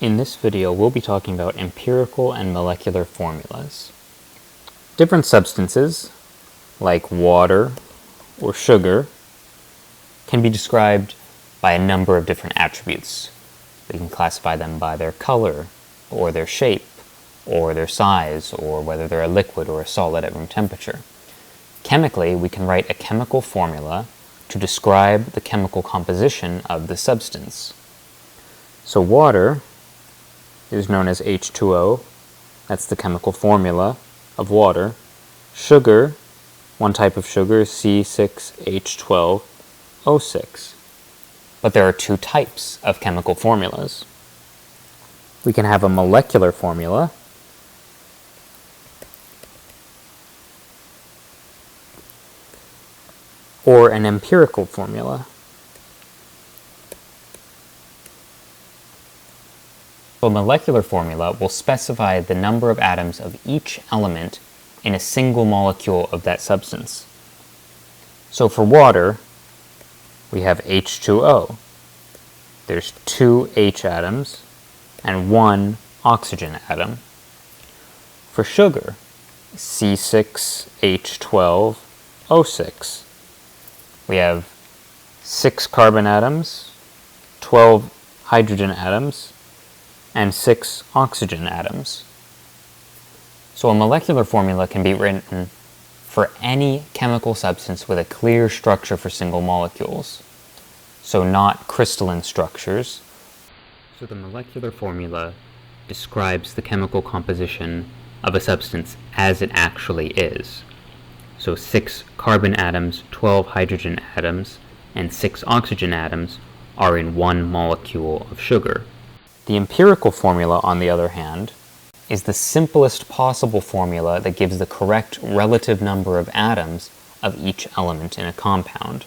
In this video, we'll be talking about empirical and molecular formulas. Different substances, like water or sugar, can be described by a number of different attributes. We can classify them by their color, or their shape, or their size, or whether they're a liquid or a solid at room temperature. Chemically, we can write a chemical formula to describe the chemical composition of the substance. So water is known as H2O. That's the chemical formula of water. Sugar, one type of sugar, is C6H12O6. But there are two types of chemical formulas. We can have a molecular formula, or an empirical formula. A molecular formula will specify the number of atoms of each element in a single molecule of that substance. So for water, we have H2O. There's two H atoms and one oxygen atom. For sugar, C6H12O6. We have 6 carbon atoms, 12 hydrogen atoms, and 6 oxygen atoms. So a molecular formula can be written for any chemical substance with a clear structure for single molecules, so not crystalline structures. So the molecular formula describes the chemical composition of a substance as it actually is. So 6 carbon atoms, 12 hydrogen atoms, and 6 oxygen atoms are in one molecule of sugar. The empirical formula, on the other hand, is the simplest possible formula that gives the correct relative number of atoms of each element in a compound.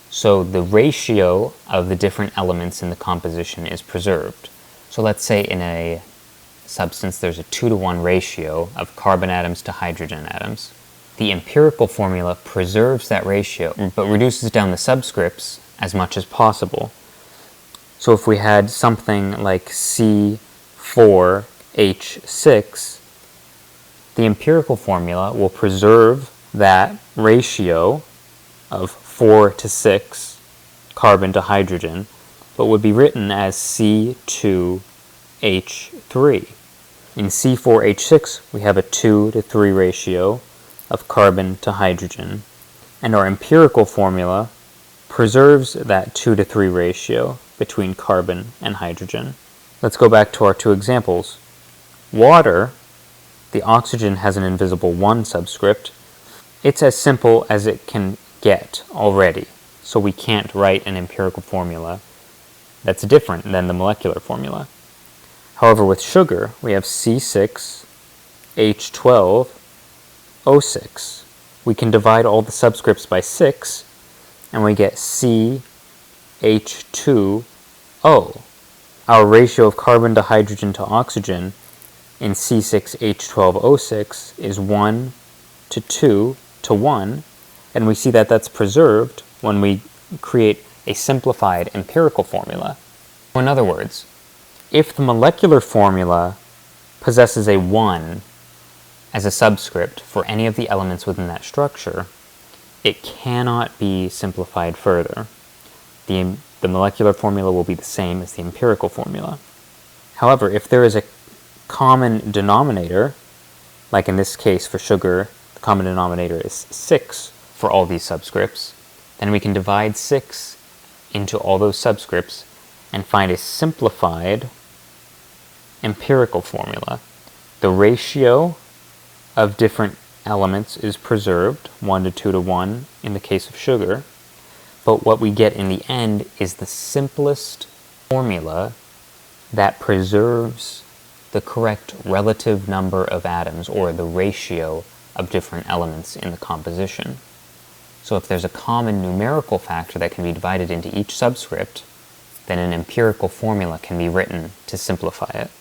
So the ratio of the different elements in the composition is preserved. So let's say in a substance there's a 2-to-1 ratio of carbon atoms to hydrogen atoms. The empirical formula preserves that ratio, but reduces down the subscripts as much as possible. So if we had something like C4H6, the empirical formula will preserve that ratio of 4 to 6 carbon to hydrogen, but would be written as C2H3. In C4H6, we have a 2 to 3 ratio of carbon to hydrogen, and our empirical formula preserves that 2 to 3 ratio between carbon and hydrogen. Let's go back to our two examples. Water, the oxygen has an invisible 1 subscript. It's as simple as it can get already, so we can't write an empirical formula that's different than the molecular formula. However, with sugar, we have C6H12O6. We can divide all the subscripts by 6, and we get CH2O. Our ratio of carbon to hydrogen to oxygen in C6H12O6 is 1 to 2 to 1, and we see that that's preserved when we create a simplified empirical formula. In other words, if the molecular formula possesses a 1 as a subscript for any of the elements within that structure, it cannot be simplified further. The molecular formula will be the same as the empirical formula. However, if there is a common denominator, like in this case for sugar, the common denominator is 6 for all these subscripts, then we can divide 6 into all those subscripts and find a simplified empirical formula. The ratio of different elements is preserved, 1 to 2 to 1 in the case of sugar, but what we get in the end is the simplest formula that preserves the correct relative number of atoms, or the ratio of different elements in the composition. So if there's a common numerical factor that can be divided into each subscript, then an empirical formula can be written to simplify it.